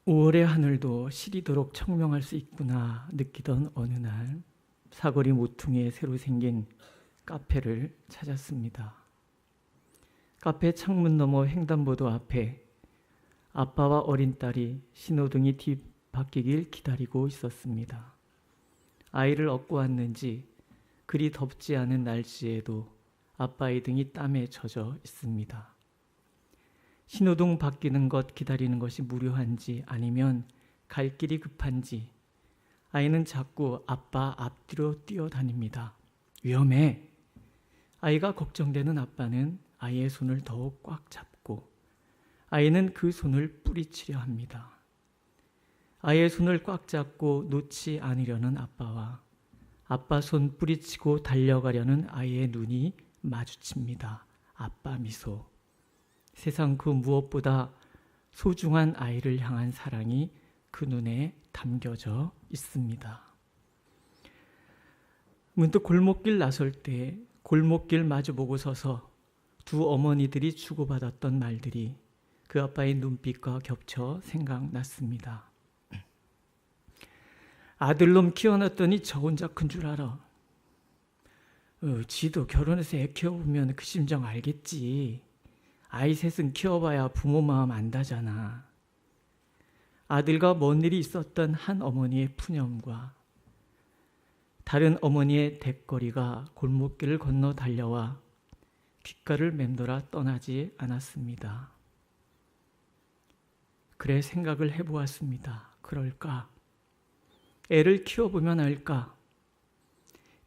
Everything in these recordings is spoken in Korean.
5월의 하늘도 시리도록 청명할 수 있구나 느끼던 어느 날 사거리 모퉁이에 새로 생긴 카페를 찾았습니다. 카페 창문 너머 횡단보도 앞에 아빠와 어린 딸이 신호등이 뒤바뀌길 기다리고 있었습니다. 아이를 업고 왔는지 그리 덥지 않은 날씨에도 아빠의 등이 땀에 젖어 있습니다. 신호등 바뀌는 것 기다리는 것이 무료한지 아니면 갈 길이 급한지 아이는 자꾸 아빠 앞뒤로 뛰어다닙니다. 위험해! 아이가 걱정되는 아빠는 아이의 손을 더욱 꽉 잡고 아이는 그 손을 뿌리치려 합니다. 아이의 손을 꽉 잡고 놓지 않으려는 아빠와 아빠 손 뿌리치고 달려가려는 아이의 눈이 마주칩니다. 아빠 미소. 세상 그 무엇보다 소중한 아이를 향한 사랑이 그 눈에 담겨져 있습니다. 문득 골목길 나설 때 골목길 마주보고 서서 두 어머니들이 주고받았던 말들이 그 아빠의 눈빛과 겹쳐 생각났습니다. 아들놈 키워놨더니 저 혼자 큰 줄 알아. 지도 결혼해서 애 키워보면 그 심정 알겠지. 아이 셋은 키워봐야 부모 마음 안다잖아. 아들과 뭔 일이 있었던 한 어머니의 푸념과 다른 어머니의 뎃거리가 골목길을 건너 달려와 귓가를 맴돌아 떠나지 않았습니다. 그래 생각을 해보았습니다. 그럴까? 애를 키워보면 알까?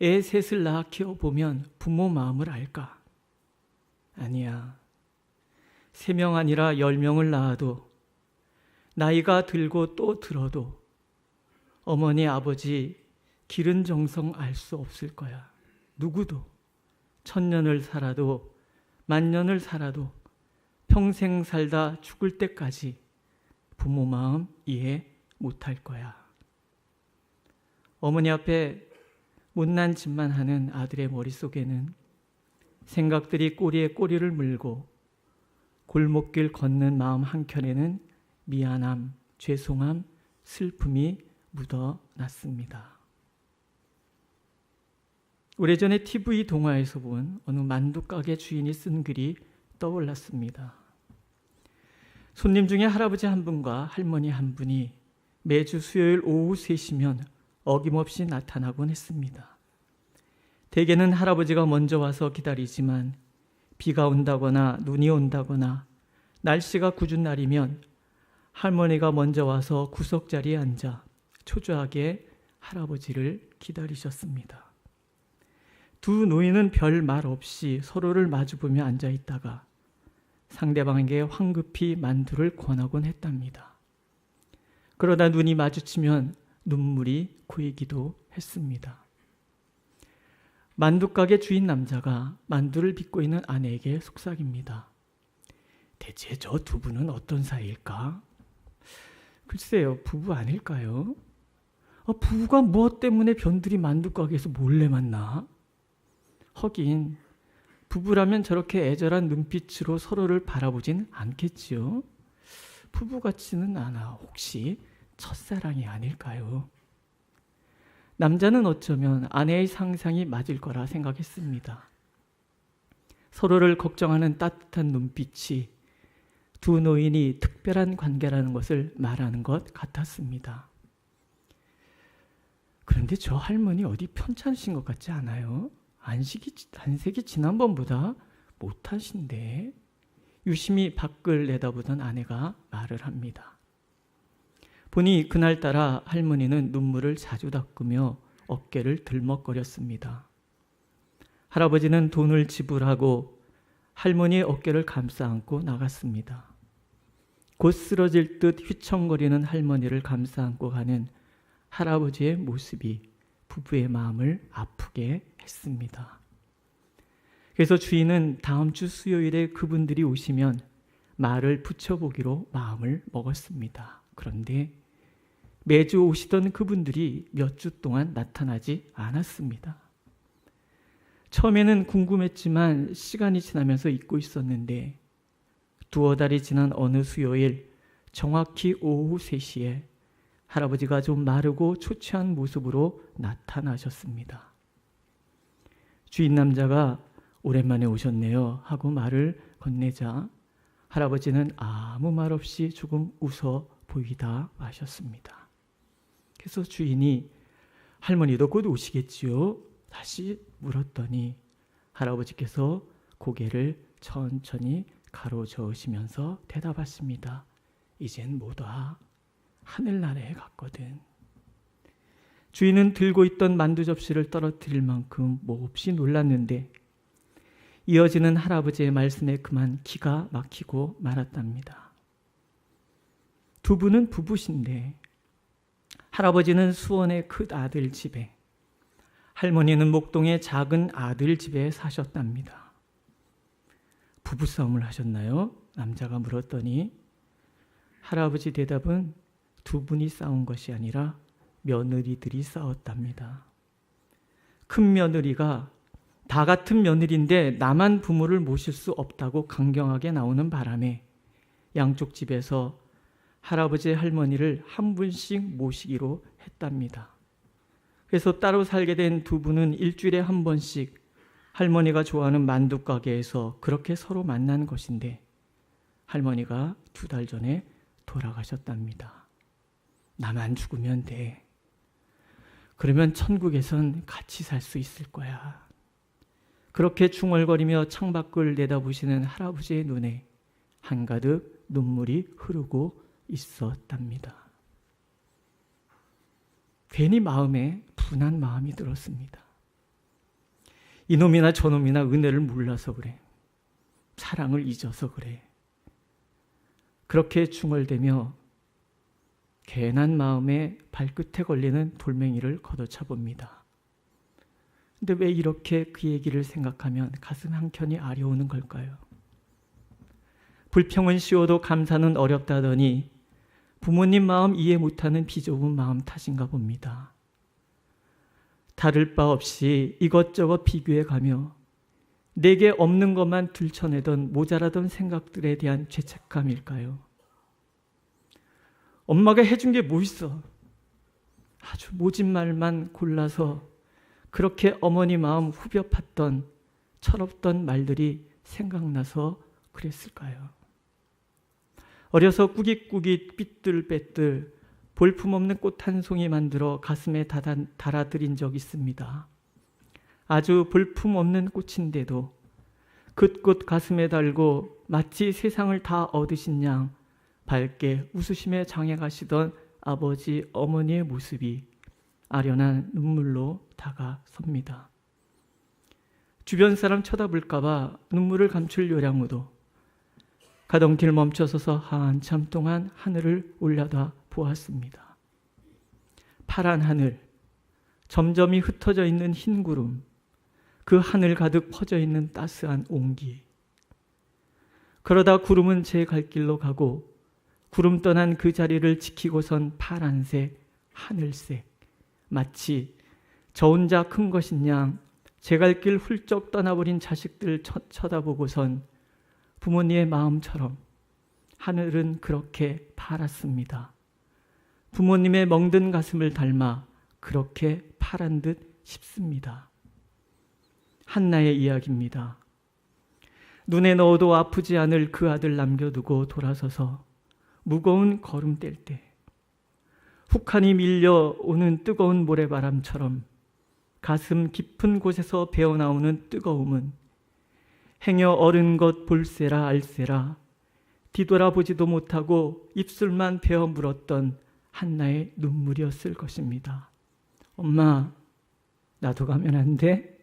애 셋을 낳아 키워보면 부모 마음을 알까? 아니야. 3명 아니라 10명을 낳아도 나이가 들고 또 들어도 어머니 아버지 기른 정성 알 수 없을 거야. 누구도 1000년을 살아도 10,000년을 살아도 평생 살다 죽을 때까지 부모 마음 이해 못할 거야. 어머니 앞에 못난 짓만 하는 아들의 머릿속에는 생각들이 꼬리에 꼬리를 물고 골목길 걷는 마음 한켠에는 미안함, 죄송함, 슬픔이 묻어났습니다. 오래전에 TV 동화에서 본 어느 만두가게 주인이 쓴 글이 떠올랐습니다. 손님 중에 할아버지 한 분과 할머니 한 분이 매주 수요일 오후 3시면 어김없이 나타나곤 했습니다. 대개는 할아버지가 먼저 와서 기다리지만 비가 온다거나 눈이 온다거나 날씨가 궂은 날이면 할머니가 먼저 와서 구석자리에 앉아 초조하게 할아버지를 기다리셨습니다. 두 노인은 별 말 없이 서로를 마주보며 앉아있다가 상대방에게 황급히 만두를 권하곤 했답니다. 그러다 눈이 마주치면 눈물이 고이기도 했습니다. 만두가게 주인 남자가 만두를 빚고 있는 아내에게 속삭입니다. 대체 저 두 분은 어떤 사이일까? 글쎄요, 부부 아닐까요? 부부가 무엇 때문에 변두리 만두가게에서 몰래 만나? 하긴 부부라면 저렇게 애절한 눈빛으로 서로를 바라보진 않겠지요. 부부 같지는 않아. 혹시 첫사랑이 아닐까요? 남자는 어쩌면 아내의 상상이 맞을 거라 생각했습니다. 서로를 걱정하는 따뜻한 눈빛이 두 노인이 특별한 관계라는 것을 말하는 것 같았습니다. 그런데 저 할머니 어디 편찮으신 것 같지 않아요? 안색이 지난번보다 못하신데 유심히 밖을 내다보던 아내가 말을 합니다. 보니 그날따라 할머니는 눈물을 자주 닦으며 어깨를 들먹거렸습니다. 할아버지는 돈을 지불하고 할머니의 어깨를 감싸 안고 나갔습니다. 곧 쓰러질 듯 휘청거리는 할머니를 감싸 안고 가는 할아버지의 모습이 부부의 마음을 아프게 했습니다. 그래서 주인은 다음 주 수요일에 그분들이 오시면 말을 붙여보기로 마음을 먹었습니다. 그런데 매주 오시던 그분들이 몇 주 동안 나타나지 않았습니다. 처음에는 궁금했지만 시간이 지나면서 잊고 있었는데 두어 달이 지난 어느 수요일 정확히 오후 3시에 할아버지가 좀 마르고 초췌한 모습으로 나타나셨습니다. 주인 남자가 오랜만에 오셨네요 하고 말을 건네자 할아버지는 아무 말 없이 조금 웃어 보이다 마셨습니다. 그래서 주인이 할머니도 곧 오시겠지요? 다시 물었더니 할아버지께서 고개를 천천히 가로저으시면서 대답하십니다. 이젠 못 와. 하늘나라에 갔거든. 주인은 들고 있던 만두 접시를 떨어뜨릴 만큼 몹시 놀랐는데 이어지는 할아버지의 말씀에 그만 기가 막히고 말았답니다. 두 분은 부부신데 할아버지는 수원의 큰 아들 집에, 할머니는 목동의 작은 아들 집에 사셨답니다. 부부싸움을 하셨나요? 남자가 물었더니 할아버지 대답은 두 분이 싸운 것이 아니라 며느리들이 싸웠답니다. 큰 며느리가 다 같은 며느리인데 나만 부모를 모실 수 없다고 강경하게 나오는 바람에 양쪽 집에서 할아버지 할머니를 한 분씩 모시기로 했답니다. 그래서 따로 살게 된 두 분은 일주일에 한 번씩 할머니가 좋아하는 만두 가게에서 그렇게 서로 만난 것인데 할머니가 2달 전에 돌아가셨답니다. 나만 죽으면 돼. 그러면 천국에선 같이 살 수 있을 거야. 그렇게 중얼거리며 창밖을 내다보시는 할아버지의 눈에 한가득 눈물이 흐르고 있었답니다. 괜히 마음에 분한 마음이 들었습니다. 이놈이나 저놈이나 은혜를 몰라서 그래. 사랑을 잊어서 그래. 그렇게 중얼대며 괜한 마음에 발끝에 걸리는 돌멩이를 걷어차 봅니다. 근데 왜 이렇게 그 얘기를 생각하면 가슴 한켠이 아려오는 걸까요? 불평은 쉬워도 감사는 어렵다더니 부모님 마음 이해 못하는 비좁은 마음 탓인가 봅니다. 다를 바 없이 이것저것 비교해 가며 내게 없는 것만 들춰내던 모자라던 생각들에 대한 죄책감일까요? 엄마가 해준 게 뭐 있어? 아주 모진 말만 골라서 그렇게 어머니 마음 후벼 팠던 철없던 말들이 생각나서 그랬을까요? 어려서 꾸깃꾸깃 삐뚤빼뚤 볼품없는 꽃 한 송이 만들어 가슴에 달아드린 적 있습니다. 아주 볼품없는 꽃인데도 그 꽃 가슴에 달고 마치 세상을 다 얻으신 양 밝게 웃으심에 장해 가시던 아버지 어머니의 모습이 아련한 눈물로 다가섭니다. 주변 사람 쳐다볼까 봐 눈물을 감출 요량으로 가던 길 멈춰서서 한참 동안 하늘을 올려다 보았습니다. 파란 하늘, 점점이 흩어져 있는 흰 구름, 그 하늘 가득 퍼져 있는 따스한 온기. 그러다 구름은 제 갈 길로 가고 구름 떠난 그 자리를 지키고선 파란색, 하늘색, 마치 저 혼자 큰 것인 양 제 갈 길 훌쩍 떠나버린 자식들 쳐다보고선 부모님의 마음처럼 하늘은 그렇게 파랗습니다. 부모님의 멍든 가슴을 닮아 그렇게 파란 듯 싶습니다. 한나의 이야기입니다. 눈에 넣어도 아프지 않을 그 아들 남겨두고 돌아서서 무거운 걸음 뗄 때 혹하니 밀려오는 뜨거운 모래바람처럼 가슴 깊은 곳에서 배어나오는 뜨거움은 행여 어른 것 볼세라 알세라 뒤돌아보지도 못하고 입술만 베어 물었던 한나의 눈물이었을 것입니다. 엄마, 나도 가면 안 돼?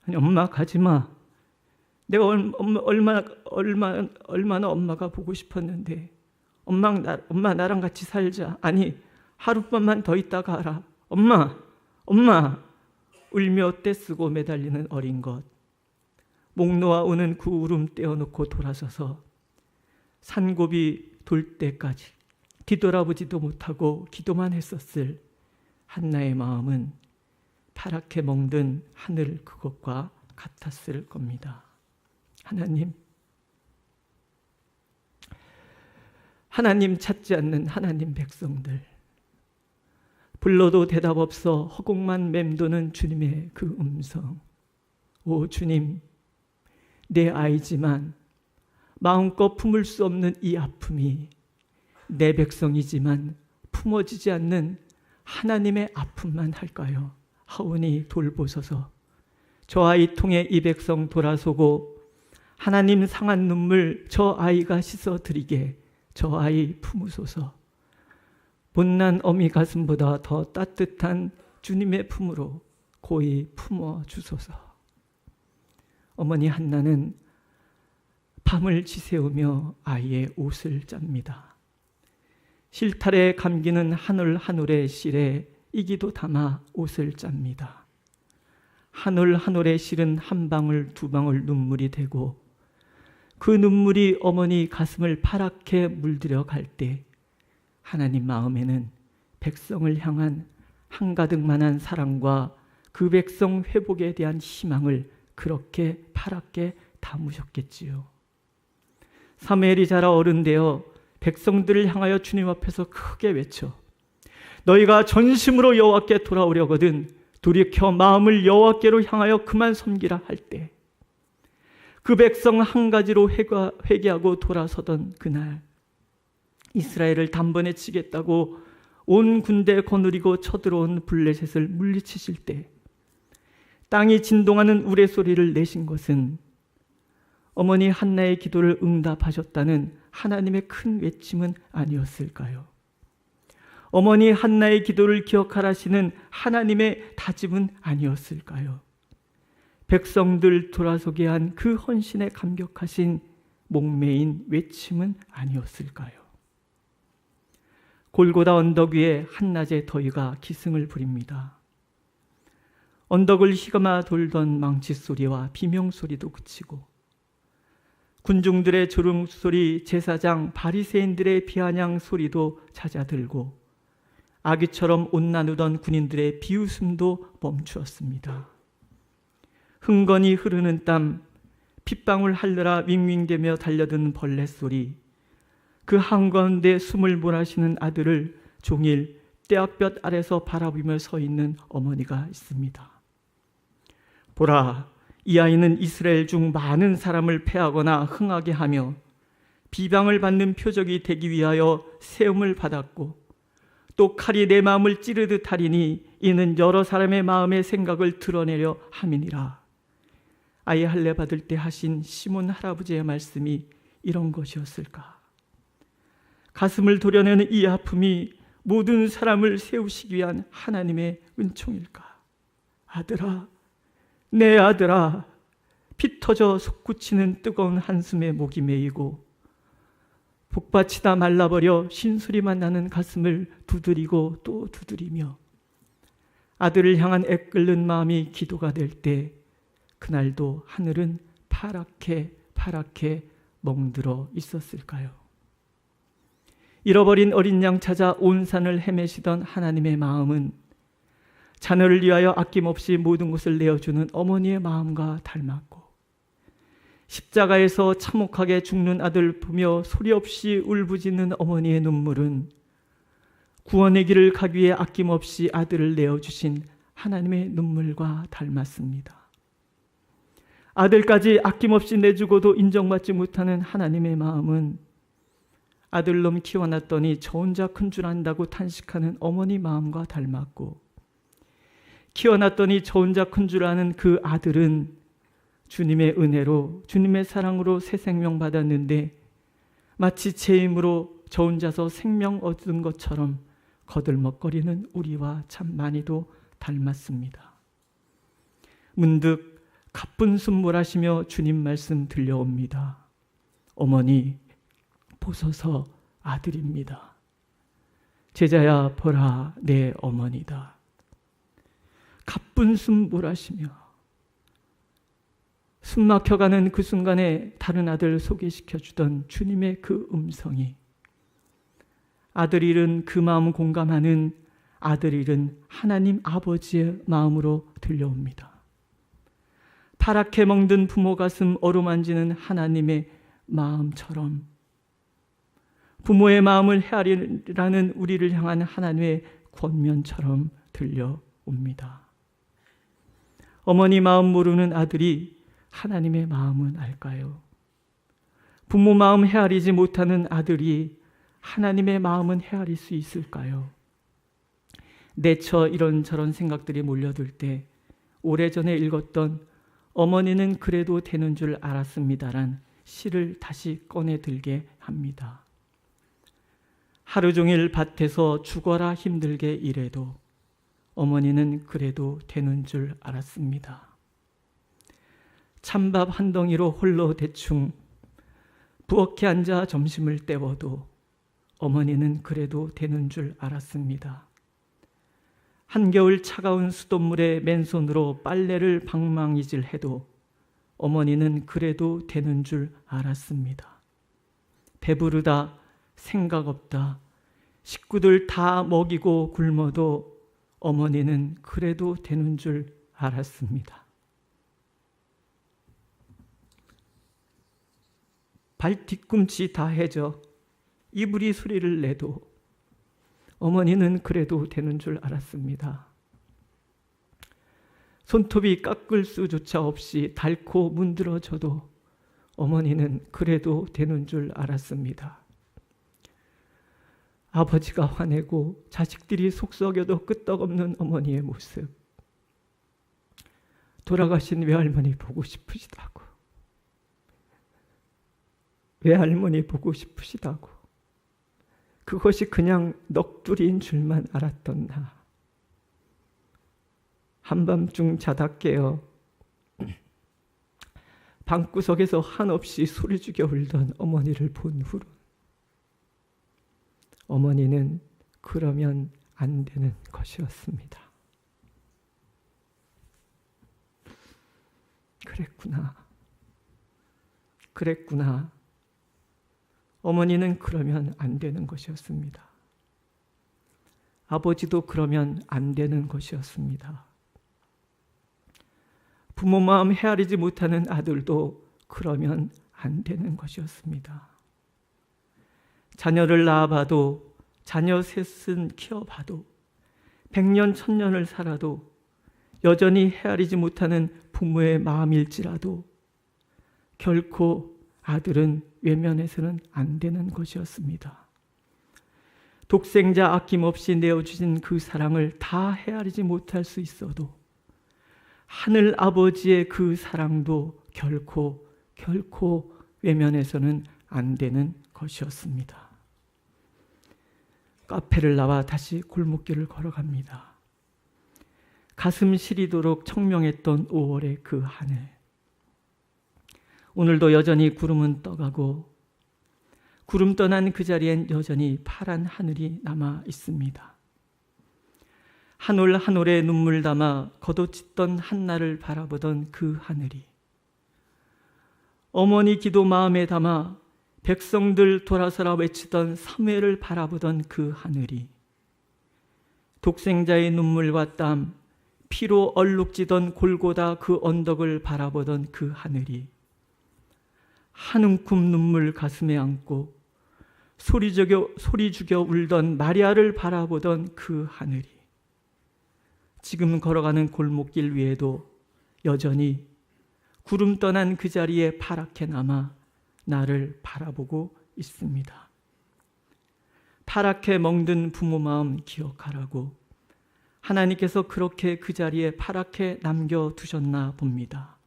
아니, 엄마 가지 마. 내가 얼마나 엄마가 보고 싶었는데 엄마 나랑 같이 살자. 아니 하룻밤만 더 있다 가라. 엄마 울며 떼쓰고 매달리는 어린 것. 목 놓아 우는 그 울음 떼어놓고 돌아서서 산고비 돌 때까지 뒤돌아보지도 못하고 기도만 했었을 한나의 마음은 파랗게 멍든 하늘 그것과 같았을 겁니다. 하나님, 하나님 찾지 않는 하나님 백성들, 불러도 대답 없어 허공만 맴도는 주님의 그 음성. 오 주님, 내 아이지만 마음껏 품을 수 없는 이 아픔이 내 백성이지만 품어지지 않는 하나님의 아픔만 할까요? 하오니 돌보소서. 저 아이 통해 이 백성 돌아서고 하나님 상한 눈물 저 아이가 씻어드리게 저 아이 품으소서. 못난 어미 가슴보다 더 따뜻한 주님의 품으로 고이 품어주소서. 어머니 한나는 밤을 지새우며 아이의 옷을 짭니다. 실타래 감기는 한올 한올의 실에 이기도 담아 옷을 짭니다. 한올 한올의 실은 한 방울 두 방울 눈물이 되고 그 눈물이 어머니 가슴을 파랗게 물들여 갈 때 하나님 마음에는 백성을 향한 한가득만한 사랑과 그 백성 회복에 대한 희망을 그렇게 파랗게 담으셨겠지요. 사무엘이 자라 어른 되어 백성들을 향하여 주님 앞에서 크게 외쳐 너희가 전심으로 여호와께 돌아오려거든 돌이켜 마음을 여호와께로 향하여 그만 섬기라 할 때 그 백성 한 가지로 회개하고 돌아서던 그날 이스라엘을 단번에 치겠다고 온 군대 거느리고 쳐들어온 블레셋을 물리치실 때 땅이 진동하는 우레소리를 내신 것은 어머니 한나의 기도를 응답하셨다는 하나님의 큰 외침은 아니었을까요? 어머니 한나의 기도를 기억하라시는 하나님의 다짐은 아니었을까요? 백성들 돌아서게 한 그 헌신에 감격하신 목매인 외침은 아니었을까요? 골고다 언덕 위에 한낮의 더위가 기승을 부립니다. 언덕을 휘감아 돌던 망치 소리와 비명 소리도 그치고 군중들의 조롱 소리, 제사장, 바리새인들의 비아냥 소리도 잦아들고 아기처럼 옷 나누던 군인들의 비웃음도 멈추었습니다. 흥건히 흐르는 땀, 핏방울 할려라 윙윙대며 달려드는 벌레 소리, 그 한가운데 숨을 몰아쉬는 아들을 종일 떼약볕 아래서 바라보며 서 있는 어머니가 있습니다. 보라, 이 아이는 이스라엘 중 많은 사람을 패하거나 흥하게 하며 비방을 받는 표적이 되기 위하여 세움을 받았고 또 칼이 내 마음을 찌르듯 하리니 이는 여러 사람의 마음의 생각을 드러내려 함이니라. 아이 할례 받을 때 하신 시몬 할아버지의 말씀이 이런 것이었을까? 가슴을 도려내는 이 아픔이 모든 사람을 세우시기 위한 하나님의 은총일까? 아들아, 내 아들아, 피 터져 솟구치는 뜨거운 한숨에 목이 메이고 복받치다 말라버려 신소리만 나는 가슴을 두드리고 또 두드리며 아들을 향한 애끓는 마음이 기도가 될 때 그날도 하늘은 파랗게 멍들어 있었을까요? 잃어버린 어린 양 찾아 온 산을 헤매시던 하나님의 마음은 자녀를 위하여 아낌없이 모든 것을 내어주는 어머니의 마음과 닮았고 십자가에서 참혹하게 죽는 아들 보며 소리 없이 울부짖는 어머니의 눈물은 구원의 길을 가기 위해 아낌없이 아들을 내어주신 하나님의 눈물과 닮았습니다. 아들까지 아낌없이 내주고도 인정받지 못하는 하나님의 마음은 아들놈 키워놨더니 저 혼자 큰 줄 안다고 탄식하는 어머니 마음과 닮았고 키워놨더니 저 혼자 큰 줄 아는 그 아들은 주님의 은혜로 주님의 사랑으로 새 생명 받았는데 마치 제 힘으로 저 혼자서 생명 얻은 것처럼 거들먹거리는 우리와 참 많이도 닮았습니다. 문득 가쁜 숨몰아쉬며 주님 말씀 들려옵니다. 어머니 보소서 아들입니다. 제자야 보라 내 어머니다. 가쁜 숨 몰아쉬며 숨 막혀가는 그 순간에 다른 아들 소개시켜주던 주님의 그 음성이 아들 잃은 그 마음 공감하는 아들 잃은 하나님 아버지의 마음으로 들려옵니다. 파랗게 멍든 부모 가슴 어루만지는 하나님의 마음처럼 부모의 마음을 헤아리라는 우리를 향한 하나님의 권면처럼 들려옵니다. 어머니 마음 모르는 아들이 하나님의 마음은 알까요? 부모 마음 헤아리지 못하는 아들이 하나님의 마음은 헤아릴 수 있을까요? 내처 이런저런 생각들이 몰려들 때 오래전에 읽었던 어머니는 그래도 되는 줄 알았습니다란 시를 다시 꺼내 들게 합니다. 하루 종일 밭에서 죽어라 힘들게 일해도 어머니는 그래도 되는 줄 알았습니다. 찬밥 한 덩이로 홀로 대충 부엌에 앉아 점심을 때워도 어머니는 그래도 되는 줄 알았습니다. 한겨울 차가운 수돗물에 맨손으로 빨래를 방망이질 해도 어머니는 그래도 되는 줄 알았습니다. 배부르다, 생각 없다, 식구들 다 먹이고 굶어도 어머니는 그래도 되는 줄 알았습니다. 발 뒤꿈치 다 해져 이불이 소리를 내도 어머니는 그래도 되는 줄 알았습니다. 손톱이 깎을 수조차 없이 닳고 문드러져도 어머니는 그래도 되는 줄 알았습니다. 아버지가 화내고 자식들이 속썩여도 끄떡없는 어머니의 모습, 돌아가신 외할머니 보고 싶으시다고, 외할머니 보고 싶으시다고, 그것이 그냥 넋두리인 줄만 알았던 나, 한밤중 자다 깨어 방구석에서 한없이 소리 죽여 울던 어머니를 본 후로 어머니는 그러면 안 되는 것이었습니다. 그랬구나. 어머니는 그러면 안 되는 것이었습니다. 아버지도 그러면 안 되는 것이었습니다. 부모 마음 헤아리지 못하는 아들도 그러면 안 되는 것이었습니다. 자녀를 낳아봐도, 자녀 셋은 키워봐도, 100년, 1000년을 살아도 여전히 헤아리지 못하는 부모의 마음일지라도 결코 아들은 외면해서는 안 되는 것이었습니다. 독생자 아낌없이 내어주신 그 사랑을 다 헤아리지 못할 수 있어도 하늘 아버지의 그 사랑도 결코 외면해서는 안 되는 것이었습니다. 카페를 나와 다시 골목길을 걸어갑니다. 가슴 시리도록 청명했던 5월의 그 하늘. 오늘도 여전히 구름은 떠가고 구름 떠난 그 자리엔 여전히 파란 하늘이 남아 있습니다. 한 올 한 올에 눈물 담아 걷어짓던 한나를 바라보던 그 하늘이, 어머니 기도 마음에 담아 백성들 돌아서라 외치던 사무엘을 바라보던 그 하늘이, 독생자의 눈물과 땀, 피로 얼룩지던 골고다 그 언덕을 바라보던 그 하늘이, 한 움큼 눈물 가슴에 안고 소리 죽여 울던 마리아를 바라보던 그 하늘이, 지금 걸어가는 골목길 위에도 여전히 구름 떠난 그 자리에 파랗게 남아 나를 바라보고 있습니다. 파랗게 멍든 부모 마음 기억하라고 하나님께서 그렇게 그 자리에 파랗게 남겨두셨나 봅니다.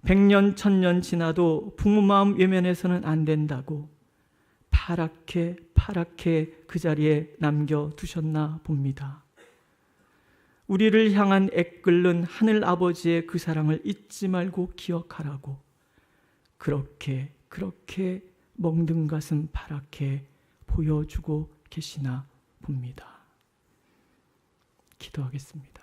100년, 1000년 지나도 부모 마음 외면해서는 안 된다고 파랗게 그 자리에 남겨두셨나 봅니다. 우리를 향한 애끓는 하늘 아버지의 그 사랑을 잊지 말고 기억하라고 그렇게 멍든 가슴 파랗게 보여주고 계시나 봅니다. 기도하겠습니다.